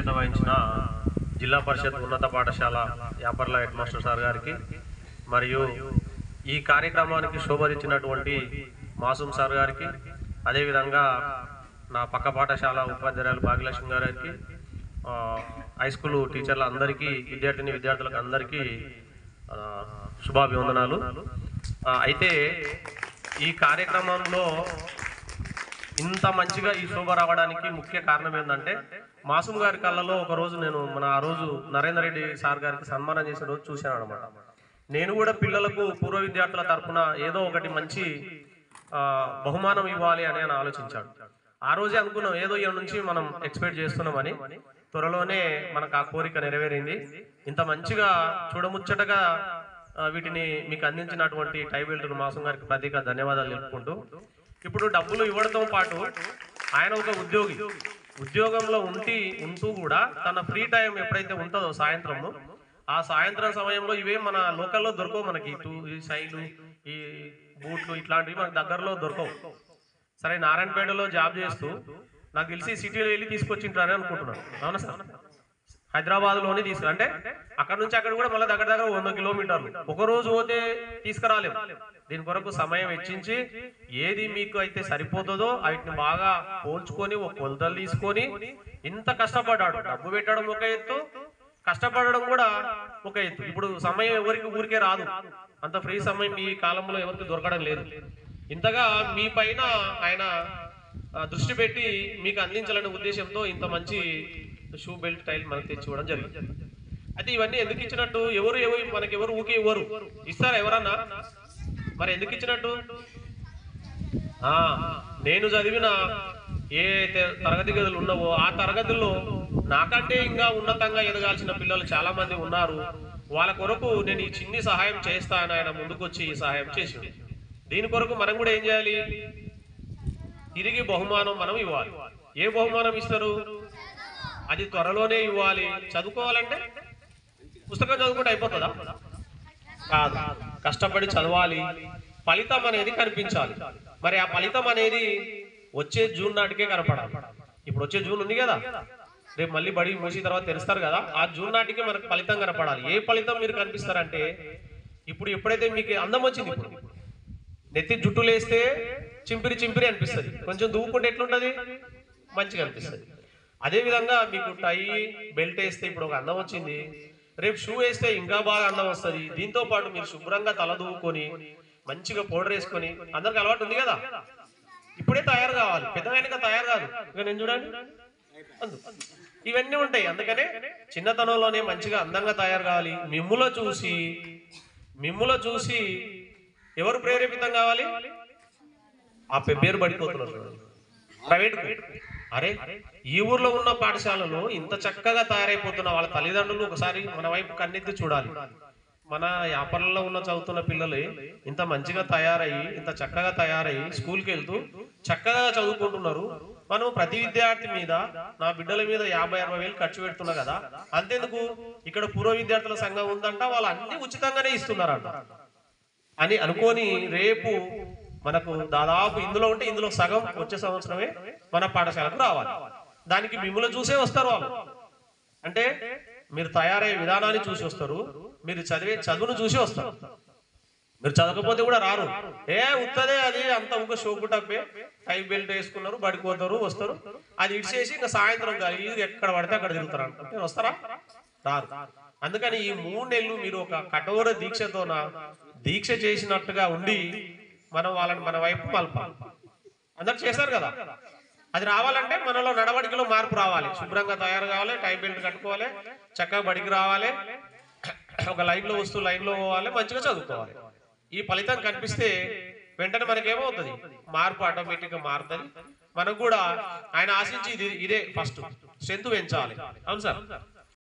అధ్యక్షత వహించిన జిల్లా పరిషత్ ఉన్నత పాఠశాల యాపర్ల హెడ్ మాస్టర్ సార్ గారికి మరియు ఈ కార్యక్రమానికి శోభరించినటువంటి మాసూమ్ సార్ గారికి, అదేవిధంగా నా పక్క పాఠశాల ఉపాధ్యాయులు భాగ్యలక్ష్మి గారికి, హై స్కూల్ టీచర్ల అందరికీ, విద్యార్థులకు అందరికీ శుభాభివందనాలు. అయితే ఈ కార్యక్రమంలో ఇంత మంచిగా ఈ శోభ రావడానికి ముఖ్య కారణం ఏంటంటే, మాసూమ్ గారి కళ్ళలో ఒకరోజు ఆ రోజు నరేందర్ రెడ్డి సార్ గారికి సన్మానం చేసిన రోజు చూశాను అనమాట. నేను కూడా పిల్లలకు పూర్వ విద్యార్థుల తరఫున ఏదో ఒకటి మంచి బహుమానం ఇవ్వాలి అని ఆయన ఆలోచించాడు. ఆ రోజే అనుకున్నాం ఏదో ఈ నుంచి మనం ఎక్స్పెక్ట్ చేస్తున్నామని. త్వరలోనే మనకు ఆ కోరిక నెరవేరింది. ఇంత మంచిగా చూడముచ్చటగా వీటిని మీకు అందించినటువంటి టై బెల్ట్ మాసూమ్ గారికి ప్రత్యేక ధన్యవాదాలు తెలుపుకుంటూ, ఇప్పుడు డబ్బులు ఇవ్వడంతో పాటు ఆయన ఒక ఉద్యోగంలో ఉంటూ కూడా తన ఫ్రీ టైం ఎప్పుడైతే ఉంటుందో ఆ సాయంత్రం సమయంలో ఇవే మన లోకల్లో దొరకవు. మనకి ఈ సైలు, ఈ బూట్లు ఇట్లాంటివి మనకు దగ్గరలో దొరకవు. సరే, నారాయణపేటలో జాబ్ చేస్తూ నాకు తెలిసి సిటీలో వెళ్ళి తీసుకొచ్చింటారని అనుకుంటున్నాను. అవునా సార్? హైదరాబాద్లోనే అంటే అక్కడ నుంచి అక్కడ కూడా మళ్ళీ దగ్గర 100 కిలోమీటర్లు ఒకరోజు పోతే తీసుకురాలేము. దీని కొరకు సమయం వెచ్చించి ఏది మీకు అయితే సరిపోతుందో వాటిని బాగా పోల్చుకొని ఒక కొలతలు తీసుకొని ఇంత కష్టపడ్డాడు. డబ్బు పెట్టడం ఒక ఎత్తు, కష్టపడడం కూడా ఒక ఎత్తు. ఇప్పుడు సమయం ఎవరికి ఊరికే రాదు. అంత ఫ్రీ సమయం ఈ కాలంలో ఎవరికి దొరకడం లేదు. ఇంతగా మీ పైన ఆయన దృష్టి పెట్టి మీకు అందించాలనే ఉద్దేశంతో ఇంత మంచి షూ బెల్ట్ టైల్ మనకు తెచ్చివ్వడం జరిగింది. అయితే ఇవన్నీ ఎందుకు ఇచ్చినట్టు? మనకెవరు ఊకే ఇవ్వరు, ఇస్తారా ఎవరన్నా? మరి ఎందుకు ఇచ్చినట్టు? నేను చదివిన ఏ తరగతి గదులు ఉన్నావో ఆ తరగతుల్లో నాకంటే ఇంకా ఉన్నతంగా ఎదగాల్సిన పిల్లలు చాలా మంది ఉన్నారు. వాళ్ళ కొరకు నేను ఈ చిన్ని సహాయం చేస్తాను. ఆయన ముందుకొచ్చి ఈ సహాయం చేసింది. దీని కొరకు మనం కూడా ఏం చేయాలి? తిరిగి బహుమానం మనం ఇవ్వాలి. ఏ బహుమానం ఇస్తారు? అది త్వరలోనే ఇవ్వాలి. చదువుకోవాలంటే పుస్తకం చదువుకుంటే అయిపోతుందా? కాదు, కష్టపడి చదవాలి. ఫలితం అనేది కనిపించాలి. మరి ఆ ఫలితం అనేది వచ్చే జూన్ నాటికే కనపడాలి. ఇప్పుడు వచ్చే జూన్ ఉంది కదా, రేపు మళ్ళీ బడి మూసిన తర్వాత తెరుస్తారు కదా, ఆ జూన్ నాటికి మనకు ఫలితం కనపడాలి. ఏ ఫలితం మీరు కనిపిస్తారంటే, ఇప్పుడు ఎప్పుడైతే మీకు అందం వచ్చింది, ఇప్పుడు నెత్తి జుట్టు లేస్తే చింపిరి అనిపిస్తుంది, కొంచెం దువ్వుకుంటే ఎట్లుంటది? మంచిగా అనిపిస్తుంది. అదేవిధంగా మీకు టై బెల్ట్ వేస్తే ఇప్పుడు ఒక అందం వచ్చింది, రేపు షూ వేస్తే ఇంకా బాగా అందం వస్తుంది. దీంతో పాటు మీరు శుభ్రంగా తల దువ్వుకొని మంచిగా పౌడర్ వేసుకొని, అందరికి అలవాటు ఉంది కదా, ఇప్పుడే తయారు కావాలి, పెద్దగా తయారు కాదు. ఇక నేను చూడండి, ఇవన్నీ ఉంటాయి. అందుకనే చిన్నతనంలోనే మంచిగా అందంగా తయారు కావాలి. మిమ్ముల చూసి ఎవరు ప్రేరేపితం కావాలి? ఆ పేరు పడిపోతున్నారు ప్రైవేట్. అరే, ఈ ఊర్లో ఉన్న పాఠశాలలో ఇంత చక్కగా తయారైపోతున్న వాళ్ళ తల్లిదండ్రులు ఒకసారి మన వైపు కన్నెత్తి చూడాలి. మన యాపర్లలో చదువుతున్న పిల్లలు ఇంత మంచిగా తయారయ్యి, ఇంత చక్కగా తయారయ్యి స్కూల్కి వెళ్తూ చక్కగా చదువుకుంటున్నారు. మనం ప్రతి విద్యార్థి మీద, నా బిడ్డల మీద 50-60 వేలు ఖర్చు పెడుతున్నా కదా, అంతేందుకు ఇక్కడ పూర్వ విద్యార్థుల సంఘం ఉందంట, వాళ్ళు అన్ని ఉచితంగానే ఇస్తున్నారంట అని అనుకొని రేపు మనకు దాదాపు ఇందులో ఉంటే ఇందులో సగం వచ్చే సంవత్సరమే మన పాఠశాలకు రావాలి. దానికి మిమ్మల్ని చూసే వస్తారు వాళ్ళు. అంటే మీరు తయారయ్యే విధానాన్ని చూసి వస్తారు, మీరు చదివే చదువును చూసి వస్తారు. మీరు చదవకపోతే కూడా రారు. ఉత్తదే అది అంత ఒక షోకు టప్పే, టై బెల్ట్ వేసుకున్నారు, బడిపోతారు, వస్తారు, అది ఇడిచేసి ఇంకా సాయంత్రం ఇది ఎక్కడ పడితే అక్కడ తిరుగుతారు అనుకుంటే వస్తారా? రారు. అందుకని ఈ 3 నెలలు మీరు ఒక కఠోర దీక్ష చేసినట్టుగా ఉండి మనం వాళ్ళని మన వైపు మలపాలి. అందరు చేస్తారు కదా, అది రావాలంటే మనలో నడవడికలో మార్పు రావాలి. శుభ్రంగా తయారు కావాలి, టై బెల్ట్ కట్టుకోవాలి, చక్కగా బడికి రావాలి, ఒక లైన్లో వస్తూ లైన్లో పోవాలి, మంచిగా చదువుకోవాలి. ఈ ఫలితం కనిపిస్తే వెంటనే మనకేమవుతుంది? మార్పు ఆటోమేటిక్గా మారుతుంది. మనకు కూడా ఆయన ఆశించి ఇదే ఫస్ట్ స్ట్రెంత్ పెంచాలి. అవును సార్?